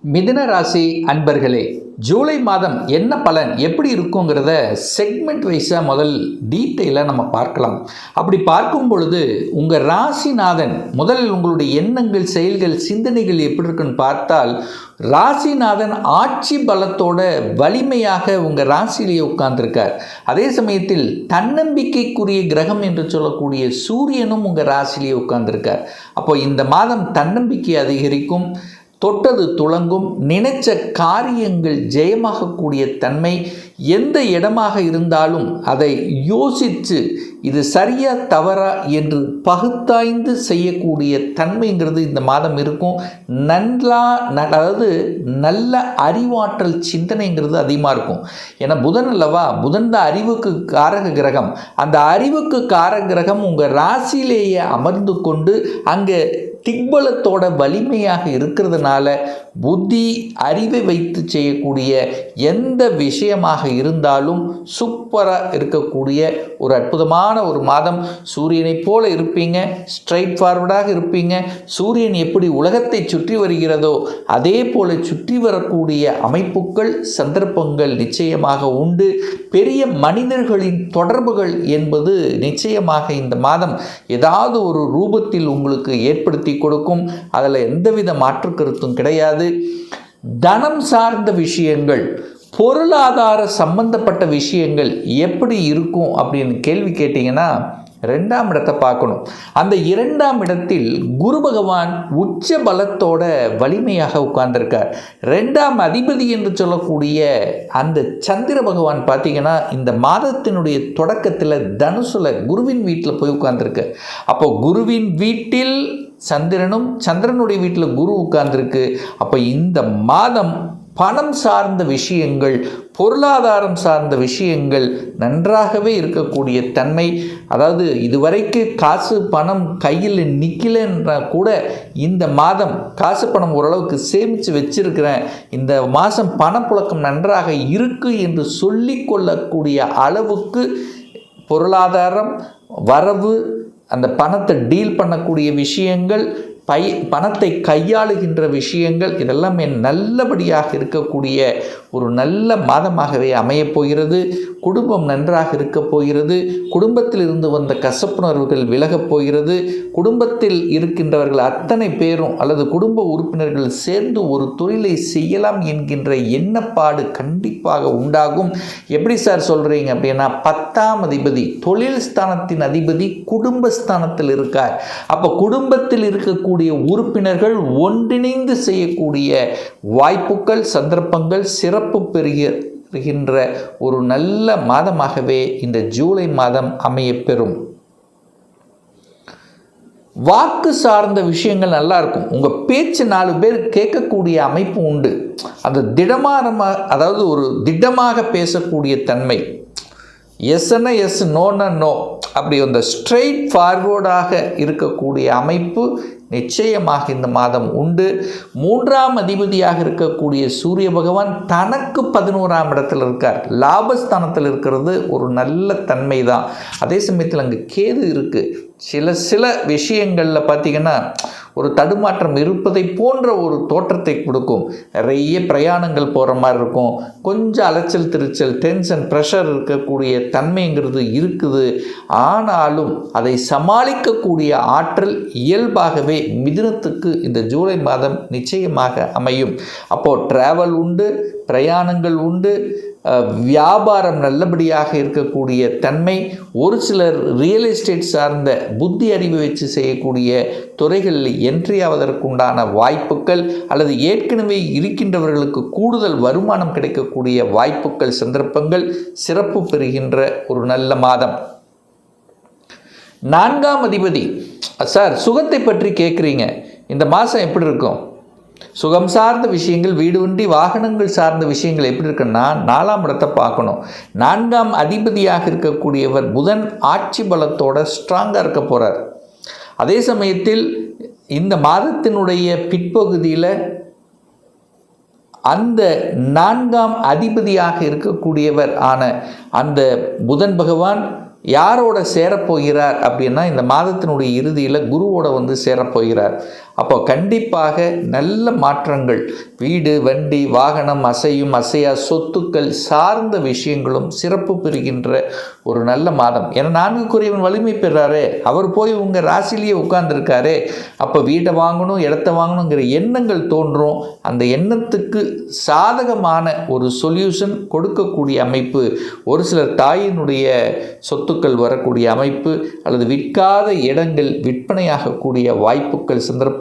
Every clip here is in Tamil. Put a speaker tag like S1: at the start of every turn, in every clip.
S1: மிதுன ராசி அன்பர்களே, ஜூலை மாதம் என்ன பலன் எப்படி இருக்குங்கிறத செக்மெண்ட் வைஸாக முதல் டீட்டெயிலாக நம்ம பார்க்கலாம். அப்படி பார்க்கும் பொழுது உங்கள் ராசிநாதன் முதலில் உங்களுடைய எண்ணங்கள், செயல்கள், சிந்தனைகள் எப்படி இருக்குன்னு பார்த்தால், ராசிநாதன் ஆட்சி பலத்தோட வலிமையாக உங்கள் ராசியிலேயே உட்கார்ந்துருக்கார். அதே சமயத்தில் தன்னம்பிக்கைக்குரிய கிரகம் என்று சொல்லக்கூடிய சூரியனும் உங்கள் ராசியிலேயே உட்கார்ந்துருக்கார். அப்போ இந்த மாதம் தன்னம்பிக்கை அதிகரிக்கும், தொட்டது துளங்கும், நினைச்ச காரியங்கள் ஜெயமாகக்கூடிய தன்மை. எந்த இடமாக இருந்தாலும் அதை யோசித்து இது சரியா தவறா என்று பகுத்தாய்ந்து செய்யக்கூடிய தன்மைங்கிறது இந்த மாதம் இருக்கும். அதாவது நல்ல அறிவாற்றல் சிந்தனைங்கிறது அதிகமாக இருக்கும். ஏன்னா புதன் அல்லவா, புதன் தான் அறிவுக்கு காரக கிரகம். அந்த அறிவுக்கு காரக கிரகம் உங்கள் ராசியிலேயே அமர்ந்து கொண்டு அங்கே திக்பலத்தோட வலிமையாக இருக்கிறதுனால புத்தி, அறிவை வைத்து செய்யக்கூடிய எந்த விஷயமாக இருந்தாலும் சூப்பராக இருக்கக்கூடிய ஒரு அற்புதமான ஒரு மாதம். சூரியனை போல இருப்பீங்க, ஸ்ட்ரைட் ஃபார்வர்டாக இருப்பீங்க. சூரியன் எப்படி உலகத்தை சுற்றி வருகிறதோ அதே போல சுற்றி வரக்கூடிய அமைப்புகள், சந்தர்ப்பங்கள் நிச்சயமாக உண்டு. பெரிய மனிதர்களின் தொடர்புகள் என்பது நிச்சயமாக இந்த மாதம் ஏதாவது ஒரு ரூபத்தில் உங்களுக்கு ஏற்படுத்தி கொடுக்கும். அதில் எந்தவித மாற்று கருத்தும் கிடையாது. தனம் சார்ந்த விஷயங்கள், பொருளாதார சம்பந்தப்பட்ட விஷயங்கள் எப்படி இருக்கும் அப்படின்னு கேள்வி கேட்டீங்கன்னா, 2ஆம் இடத்தை பார்க்கணும். அந்த 2ஆம் இடத்தில் குரு பகவான் உச்ச பலத்தோட வலிமையாக உட்கார்ந்திருக்கார். 2ஆம் அதிபதி என்று சொல்லக்கூடிய அந்த சந்திர பகவான் பார்த்தீங்கன்னா இந்த மாதத்தினுடைய தொடக்கத்தில் தனுசுல குருவின் வீட்டில் போய் உட்கார்ந்துருக்கு. அப்போ குருவின் வீட்டில் சந்திரனும், சந்திரனுடைய வீட்டில் குரு உட்கார்ந்துருக்கு. அப்போ இந்த மாதம் பணம் சார்ந்த விஷயங்கள், பொருளாதாரம் சார்ந்த விஷயங்கள் நன்றாகவே இருக்கக்கூடிய தன்மை. அதாவது இதுவரைக்கு காசு பணம் கையில் நிற்கலைன்னா கூட இந்த மாதம் காசு பணம் ஓரளவுக்கு சேமித்து வச்சிருக்கிறேன், இந்த மாதம் பணப்புழக்கம் நன்றாக இருக்குது என்று சொல்லிக்கொள்ளக்கூடிய அளவுக்கு பொருளாதாரம், வரவு, அந்த பணத்தை டீல் பண்ணக்கூடிய விஷயங்கள், பணத்தை கையாளுகின்ற விஷயங்கள் இதெல்லாமே நல்லபடியாக இருக்கக்கூடிய ஒரு நல்ல மாதமாகவே அமையப் போகிறது. குடும்பம் நன்றாக இருக்க போகிறது. குடும்பத்தில் இருந்து வந்த கசப்புணர்வுகள் விலகப் போகிறது. குடும்பத்தில் இருக்கின்றவர்கள் அத்தனை பேரும் அல்லது குடும்ப உறுப்பினர்கள் சேர்ந்து ஒரு தொழிலை செய்யலாம் என்கின்ற எண்ணப்பாடு கண்டிப்பாக உண்டாகும். எப்படி சார் சொல்கிறீங்க அப்படின்னா, 10ஆம் அதிபதி, தொழில் ஸ்தானத்தின் அதிபதி குடும்பஸ்தானத்தில் இருக்கார். அப்போ குடும்பத்தில் இருக்கக்கூடிய உறுப்பினர்கள் ஒன்றிணைந்து செய்யக்கூடிய வாய்ப்புகள், சந்தர்ப்பங்கள் சிறப்பு பெறுகின்ற ஒரு நல்ல மாதமாகவே இந்த ஜூலை மாதம் அமையப்பெறும். வாக்கு சார்ந்த விஷயங்கள் நல்லா இருக்கும். உங்கள் பேச்சு 4 பேர் கேட்கக்கூடிய அமைப்பு உண்டு. அந்த அதாவது ஒரு திடமாக பேசக்கூடிய தன்மை. எஸ்ன்னா எஸ், நோன்னா நோ, அப்படி அந்த ஸ்ட்ரெயிட் ஃபார்வர்டாக இருக்கக்கூடிய அமைப்பு நிச்சயமாக இந்த மாதம் உண்டு. 3ஆம் அதிபதியாக இருக்கக்கூடிய சூரிய பகவான் தனக்கு 11ஆம் இடத்தில் இருக்கார். லாபஸ்தானத்தில் இருக்கிறது ஒரு நல்ல தன்மை தான். அதே சமயத்தில் அங்கே கேது இருக்குது. சில விஷயங்களில் பார்த்திங்கன்னா ஒரு தடுமாற்றம் இருப்பதை போன்ற ஒரு தோற்றத்தை கொடுக்கும். நிறைய பிரயாணங்கள் போகிற மாதிரி இருக்கும். கொஞ்சம் அலைச்சல் திருச்சல், டென்ஷன், ப்ரெஷர் இருக்கக்கூடிய தன்மைங்கிறது இருக்குது. ஆனாலும் அதை சமாளிக்கக்கூடிய ஆற்றல் இயல்பாகவே மிதுனத்துக்கு இந்த ஜூலை மாதம் நிச்சயமாக அமையும். அப்போது ட்ராவல் உண்டு, பிரயாணங்கள் உண்டு, வியாபாரம் நல்லபடியாக இருக்கக்கூடிய தன்மை. ஒரு சிலர் ரியல் எஸ்டேட் சார்ந்த புத்தி அறிவு வச்சு செய்யக்கூடிய துறைகளில் என்ட்ரி ஆவதற்குண்டான வாய்ப்புகள் அல்லது ஏற்கனவே இருக்கின்றவர்களுக்கு கூடுதல் வருமானம் கிடைக்கக்கூடிய வாய்ப்புகள், சந்தர்ப்பங்கள் சிறப்பு பெறுகின்ற ஒரு நல்ல மாதம். 4ஆம் அதிபதி, சார் சுகத்தை பற்றி கேட்குறீங்க, இந்த மாதம் எப்படி இருக்கும்? சுகம் சார்ந்த விஷயங்கள், வீடு வண்டி வாகனங்கள் சார்ந்த விஷயங்கள் எப்படி இருக்குன்னா 4ஆம் இடத்தை பார்க்கணும். 4ஆம் அதிபதியாக இருக்கக்கூடியவர் புதன் ஆட்சி பலத்தோட ஸ்ட்ராங்காக இருக்க போகிறார். அதே சமயத்தில் இந்த மாதத்தினுடைய பிற்பகுதியில் அந்த 4ஆம் அதிபதியாக இருக்கக்கூடியவர் ஆன அந்த புதன் பகவான் யாரோட சேரப்போகிறார் அப்படின்னா இந்த மாதத்தினுடைய இறுதியில் குருவோட வந்து சேரப்போகிறார். அப்போ கண்டிப்பாக நல்ல மாற்றங்கள், வீடு வண்டி வாகனம் அசையும் அசையா சொத்துக்கள் சார்ந்த விஷயங்களும் சிறப்பு பெறுகின்ற ஒரு நல்ல மாதம். ஏன்னா 4க்குரியவன் வலிமை பெறாரே, அவர் போய் உங்கள் ராசிலேயே உட்கார்ந்துருக்காரே, அப்போ வீட்டை வாங்கணும் இடத்த வாங்கணுங்கிற எண்ணங்கள் தோன்றும். அந்த எண்ணத்துக்கு சாதகமான ஒரு சொல்யூஷன் கொடுக்கக்கூடிய அமைப்பு, ஒரு சிலர் தாயினுடைய சொத்துக்கள் வரக்கூடிய அமைப்பு, அல்லது விற்காத இடங்கள் விற்பனையாகக்கூடிய வாய்ப்புகள் சந்தர்ப்பங்கள்,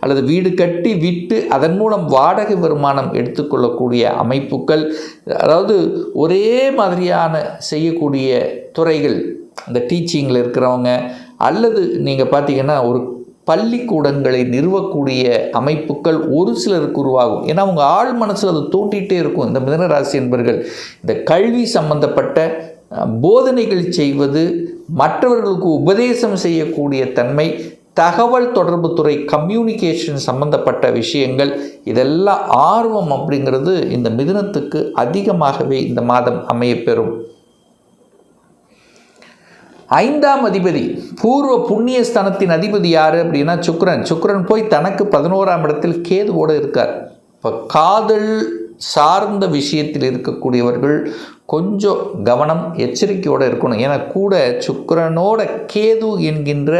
S1: அல்லது வீடு கட்டி விட்டு அதன் மூலம் வாடகை வருமானம் எடுத்துக்கொள்ளக்கூடிய அமைப்புகள், அதாவது ஒரே மாதிரியான செய்யக்கூடிய துறைகள், இந்த டீச்சிங்கில் இருக்கிறவங்க, அல்லது நீங்கள் பார்த்தீங்கன்னா ஒரு பள்ளிக்கூடங்களை நிறுவக்கூடிய அமைப்புகள் ஒரு சிலருக்கு உருவாகும். ஏன்னா அவங்க ஆழ் மனசில் அது தோண்டிகிட்டே இருக்கும். இந்த மிதுனராசி என்பர்கள் இந்த கல்வி சம்பந்தப்பட்ட போதனைகள் செய்வது, மற்றவர்களுக்கு உபதேசம் செய்யக்கூடிய தன்மை, தகவல் தொடர்பு துறை கம்யூனிகேஷன் சம்பந்தப்பட்ட விஷயங்கள், இதெல்லாம் ஆர்வம் அப்படிங்கிறது இந்த மிதுனத்துக்கு அதிகமாகவே இந்த மாதம் அமையப்பெறும். 5ஆம் அதிபதி, பூர்வ புண்ணிய ஸ்தானத்தின் அதிபதி யார் அப்படின்னா சுக்கிரன். சுக்கிரன் போய் தனக்கு 11ஆம் இடத்தில் கேதுவோடு இருக்கார். இப்போ காதல் சார்ந்த விஷயத்தில் இருக்கக்கூடியவர்கள் கொஞ்சம் கவனம் எச்சரிக்கையோடு இருக்கணும். ஏன்னா கூட சுக்கிரனோட கேது என்கின்ற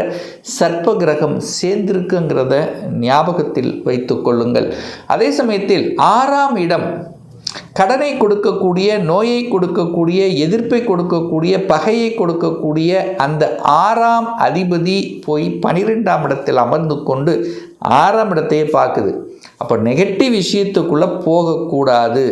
S1: சர்ப்ப கிரகம் சேர்ந்திருக்குங்கிறத ஞாபகத்தில் வைத்து கொள்ளுங்கள். அதே சமயத்தில் 6ஆம் இடம் கடனை கொடுக்கக்கூடிய, நோயை கொடுக்கக்கூடிய, எதிர்ப்பை கொடுக்கக்கூடிய, பகையை கொடுக்கக்கூடிய அந்த 6ஆம் அதிபதி போய் 12ஆம் இடத்தில் அமர்ந்து கொண்டு 6ஆம் இடத்தையே பார்க்குது. அப்போ நெகட்டிவ் விஷயத்துக்குள்ளே போகக்கூடாது,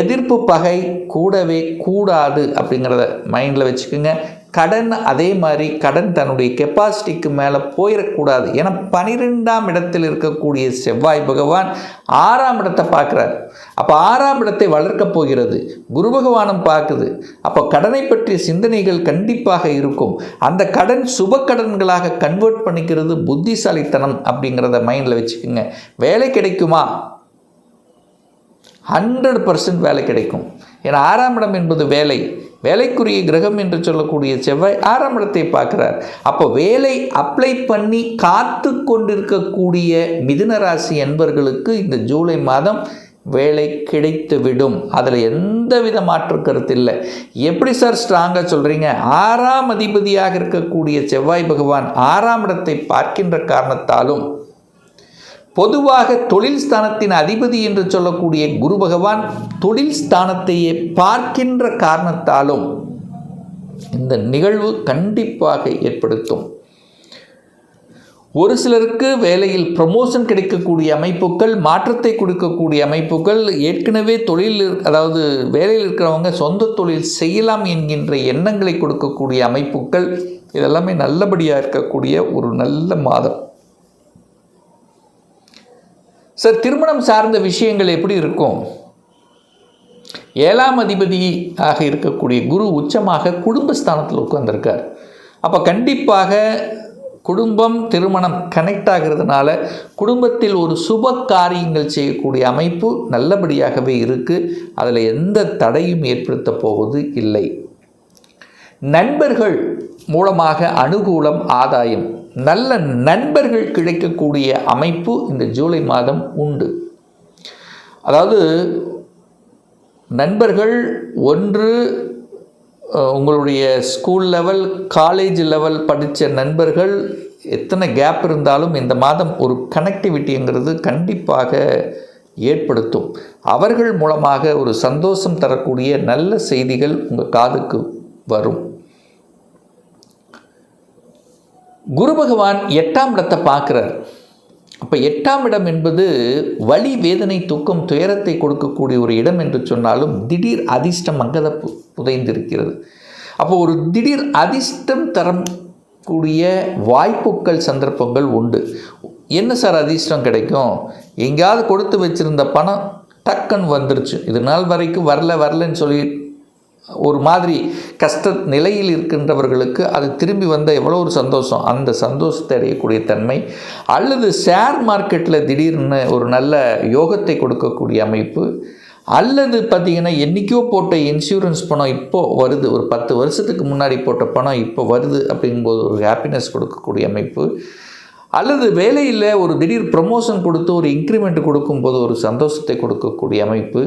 S1: எதிர்ப்பு பகை கூடவே கூடாது அப்படிங்கிறத மைண்டில் வச்சுக்கோங்க. கடன் அதே மாதிரி கடன் தன்னுடைய கெப்பாசிட்டிக்கு மேலே போயிடக்கூடாது. ஏன்னா 12ஆம் இடத்தில் இருக்கக்கூடிய செவ்வாய் பகவான் 6ஆம் இடத்தை பார்க்குறார். அப்போ 6ஆம் இடத்தை வளர்க்கப் போகிறது. குரு பகவானும் பார்க்குது. அப்போ கடனை பற்றிய சிந்தனைகள் கண்டிப்பாக இருக்கும். அந்த கடன் சுப கடன்களாக கன்வெர்ட் பண்ணிக்கிறது புத்திசாலித்தனம் அப்படிங்கிறத மைண்டில் வச்சுக்கோங்க. வேலை கிடைக்குமா? 100% வேலை கிடைக்கும். ஏன்னா 6ஆம் இடம் என்பது வேலை, வேலைக்குரிய கிரகம் என்று சொல்லக்கூடிய செவ்வாய் 6ஆம் இடத்தை பார்க்கிறார். அப்போ வேலை அப்ளை பண்ணி காத்து கொண்டிருக்கக்கூடிய மிதுன ராசி என்பர்களுக்கு இந்த ஜூலை மாதம் வேலை கிடைத்துவிடும். அதில் எந்தவித மாற்று கருத்து இல்லை. எப்படி சார் ஸ்ட்ராங்காக சொல்கிறீங்க? 6ஆம் அதிபதியாக இருக்கக்கூடிய செவ்வாய் பகவான் 6ஆம் இடத்தை பார்க்கின்ற காரணத்தாலும், பொதுவாக தொழில் ஸ்தானத்தின் அதிபதி என்று சொல்லக்கூடிய குரு பகவான் தொழில் ஸ்தானத்தையே பார்க்கின்ற காரணத்தாலும் இந்த நிகழ்வு கண்டிப்பாக ஏற்படுத்தும். ஒரு சிலருக்கு வேலையில் ப்ரமோஷன் கிடைக்கக்கூடிய அமைப்புகள், மாற்றத்தை கொடுக்கக்கூடிய அமைப்புகள், ஏற்கனவே அதாவது வேலையில் இருக்கிறவங்க சொந்த தொழில் செய்யலாம் என்கின்ற எண்ணங்களை கொடுக்கக்கூடிய அமைப்புகள், இதெல்லாமே நல்லபடியாக இருக்கக்கூடிய ஒரு நல்ல மாதம். சார், திருமணம் சார்ந்த விஷயங்கள் எப்படி இருக்கும்? 7ஆம் அதிபதியாக இருக்கக்கூடிய குரு உச்சமாக குடும்பஸ்தானத்தில் உட்கார்ந்திருக்கார். அப்போ கண்டிப்பாக குடும்பம் திருமணம் கனெக்ட் ஆகிறதுனால குடும்பத்தில் ஒரு சுப காரியங்கள் செய்யக்கூடிய அமைப்பு நல்லபடியாகவே இருக்குது. அதில் எந்த தடையும் ஏற்படுத்த போவது இல்லை. நண்பர்கள் மூலமாக அனுகூலம், ஆதாயம், நல்ல நண்பர்கள் கிடைக்கக்கூடிய அமைப்பு இந்த ஜூலை மாதம் உண்டு. அதாவது நண்பர்கள் ஒன்று உங்களுடைய ஸ்கூல் லெவல், காலேஜ் லெவல் படித்த நண்பர்கள், எத்தனை கேப் இருந்தாலும் இந்த மாதம் ஒரு கனெக்டிவிட்டிங்கிறது கண்டிப்பாக ஏற்படுத்தும். அவர்கள் மூலமாக ஒரு சந்தோஷம் தரக்கூடிய நல்ல செய்திகள் உங்கள் காதுக்கு வரும். குரு பகவான் 8ஆம் இடத்தை பார்க்குறார். அப்போ 8ஆம் இடம் என்பது வலி, வேதனை, துக்கம், துயரத்தை கொடுக்கக்கூடிய ஒரு இடம் என்று சொன்னாலும் திடீர் அதிர்ஷ்டம் அங்கே புதைந்திருக்கிறது. அப்போ ஒரு திடீர் அதிர்ஷ்டம் தரக்கூடிய வாய்ப்புகள், சந்தர்ப்பங்கள் உண்டு. என்ன சார் அதிர்ஷ்டம் கிடைக்கும்? எங்கேயாவது கொடுத்து வச்சுருந்த பணம் டக்குன்னு வந்துருச்சு, இது நாள் வரைக்கும் வரலன்னு சொல்லி ஒரு மாதிரி கஷ்ட நிலையில் இருக்கின்றவர்களுக்கு அது திரும்பி வந்த எவ்வளோ ஒரு சந்தோஷம், அந்த சந்தோஷத்தை அடையக்கூடிய தன்மை. அல்லது ஷேர் மார்க்கெட்டில் திடீர்னு ஒரு நல்ல யோகத்தை கொடுக்கக்கூடிய அமைப்பு. அல்லது பார்த்திங்கன்னா என்றைக்கோ போட்ட இன்சூரன்ஸ் பணம் இப்போது வருது, ஒரு 10 வருஷத்துக்கு முன்னாடி போட்ட பணம் இப்போ வருது அப்படிங்கும்போது ஒரு ஹாப்பினஸ் கொடுக்கக்கூடிய அமைப்பு. அல்லது வேலையில் ஒரு திடீர் ப்ரமோஷன் கொடுத்து ஒரு இன்க்ரிமெண்ட் கொடுக்கும்போது ஒரு சந்தோஷத்தை கொடுக்கக்கூடிய அமைப்பு.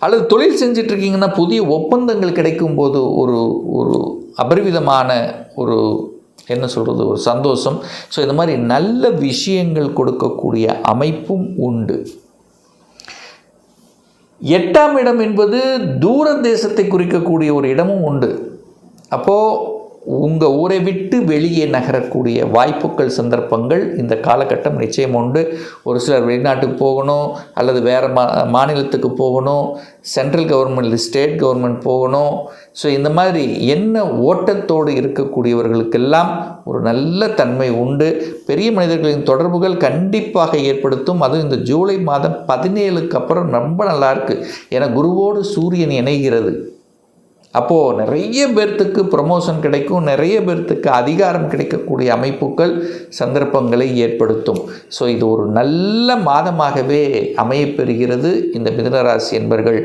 S1: அல்லது தொழில் செஞ்சிட்ருக்கீங்கன்னா புதிய ஒப்பந்தங்கள் கிடைக்கும்போது ஒரு ஒரு அபரிவிதமான ஒரு என்ன சொல்கிறது, ஒரு சந்தோஷம். ஸோ இந்த மாதிரி நல்ல விஷயங்கள் கொடுக்கக்கூடிய அமைப்பும் உண்டு. 8ஆம் இடம் என்பது தூர தேசத்தை குறிக்கக்கூடிய ஒரு இடமும் உண்டு. அப்போது உங்கள் ஊரை விட்டு வெளியே நகரக்கூடிய வாய்ப்புகள், சந்தர்ப்பங்கள் இந்த காலகட்டம் நிச்சயம் உண்டு. ஒரு சிலர் வெளிநாட்டுக்கு போகணும், அல்லது வேறு மாநிலத்துக்கு போகணும், சென்ட்ரல் கவர்மெண்ட், ஸ்டேட் கவர்மெண்ட் போகணும். ஸோ இந்த மாதிரி என்ன ஓட்டத்தோடு இருக்கக்கூடியவர்களுக்கெல்லாம் ஒரு நல்ல தன்மை உண்டு. பெரிய மனிதர்களின் தொடர்புகள் கண்டிப்பாக ஏற்படுத்தும். அதுவும் இந்த ஜூலை மாதம் 17க்கு அப்புறம் ரொம்ப நல்லாயிருக்கு. ஏன்னா குருவோடு சூரியன் இணைகிறது. அப்போது நிறைய பேர்த்துக்கு ப்ரமோஷன் கிடைக்கும், நிறைய பேர்த்துக்கு அதிகாரம் கிடைக்கக்கூடிய அமைப்புகள், சந்தர்ப்பங்களை ஏற்படுத்தும். ஸோ இது ஒரு நல்ல மாதமாகவே அமையப்பெறுகிறது. இந்த மிதுனராசி என்பர்கள்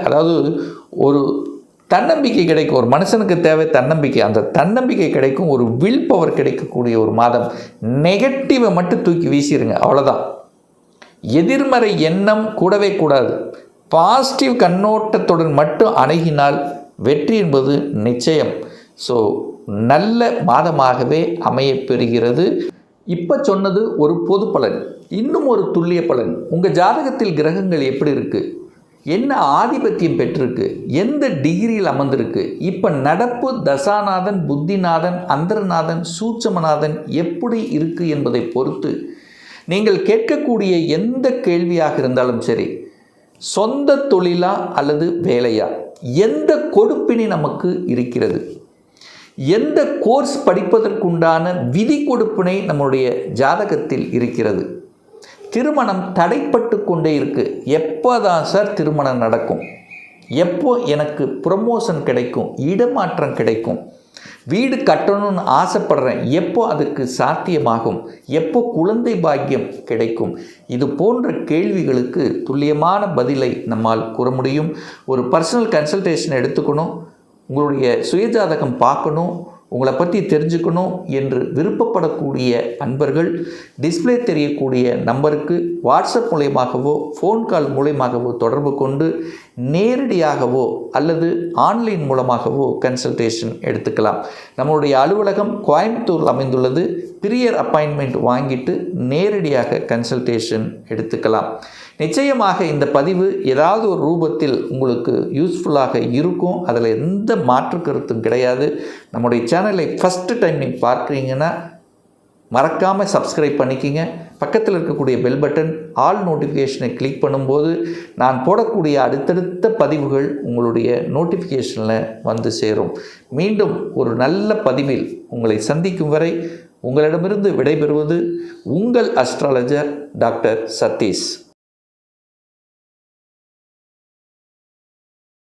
S1: அதாவது ஒரு தன்னம்பிக்கை கிடைக்கும். ஒரு மனுஷனுக்கு தேவை தன்னம்பிக்கை. அந்த தன்னம்பிக்கை கிடைக்கும், ஒரு வில் பவர் கிடைக்கக்கூடிய ஒரு மாதம். நெகட்டிவை மட்டும் தூக்கி வீசிடுங்க, அவ்வளோதான். எதிர்மறை எண்ணம் கூடவே கூடாது. பாசிட்டிவ் கண்ணோட்டத்துடன் மட்டும் அணுகினால் வெற்றி என்பது நிச்சயம். ஸோ நல்ல மாதமாகவே அமையப்பெறுகிறது. இப்போ சொன்னது ஒரு பொது பலன். இன்னும் ஒரு துல்லிய பலன். உங்கள் ஜாதகத்தில் கிரகங்கள் எப்படி இருக்குது, என்ன ஆதிபத்தியம் பெற்றிருக்கு, எந்த டிகிரியில் அமர்ந்திருக்கு, இப்போ நடப்பு தசாநாதன், புத்திநாதன், அந்தரநாதன், சூட்சமநாதன் எப்படி இருக்குது என்பதை பொறுத்து நீங்கள் கேட்கக்கூடிய எந்த கேள்வியாக இருந்தாலும் சரி, சொந்த தொழிலா அல்லது வேலையா, எந்த கொடுப்பினை நமக்கு இருக்கிறது, எந்த கோர்ஸ் படிப்பதற்குண்டான விதி கொடுப்பினை நம்முடைய ஜாதகத்தில் இருக்கிறது, திருமணம் தடைப்பட்டு கொண்டே இருக்குது, எப்போ தான் சார் திருமணம் நடக்கும், எப்போ எனக்கு ப்ரமோஷன் கிடைக்கும், இடமாற்றம் கிடைக்கும், வீடு கட்டணும்னு ஆசைப்படுறேன், எப்போ அதுக்கு சாத்தியமாகும், எப்போ குழந்தை பாக்கியம் கிடைக்கும், இது போன்ற கேள்விகளுக்கு துல்லியமான பதிலை நம்மால் கூற முடியும். ஒரு பர்சனல் கன்சல்டேஷன் எடுத்துக்கணும், உங்களுடைய சுயஜாதகம் பார்க்கணும், உங்களை பற்றி தெரிஞ்சுக்கணும் என்று விருப்பப்படக்கூடிய அன்பர்கள் டிஸ்பிளே தெரியக்கூடிய நம்பருக்கு வாட்ஸ்அப் மூலயமாகவோ ஃபோன் கால் மூலயமாகவோ தொடர்பு கொண்டு நேரடியாகவோ அல்லது ஆன்லைன் மூலமாகவோ கன்சல்டேஷன் எடுத்துக்கலாம். நம்மளுடைய அலுவலகம் கோயம்புத்தூரில் அமைந்துள்ளது. ப்ரியர் அப்பாயின்மெண்ட் வாங்கிட்டு நேரடியாக கன்சல்டேஷன் எடுத்துக்கலாம். நிச்சயமாக இந்த பதிவு ஏதாவது ஒரு ரூபத்தில் உங்களுக்கு யூஸ்ஃபுல்லாக இருக்கும். அதில் எந்த மாற்று கருத்தும் கிடையாது. நம்முடைய சேனலை ஃபஸ்ட்டு டைம் நீங்கள் பார்க்குறீங்கன்னா மறக்காமல் சப்ஸ்கிரைப் பண்ணிக்கிங்க. பக்கத்தில் இருக்கக்கூடிய பெல் பட்டன் ஆல் நோட்டிஃபிகேஷனை கிளிக் பண்ணும்போது நான் போடக்கூடிய அடுத்தடுத்த பதிவுகள் உங்களுடைய நோட்டிஃபிகேஷனில் வந்து சேரும். மீண்டும் ஒரு நல்ல பதிவில் உங்களை சந்திக்கும் வரை உங்களிடமிருந்து விடைபெறுவது உங்கள் அஸ்ட்ராலஜர் டாக்டர் சதீஷ்.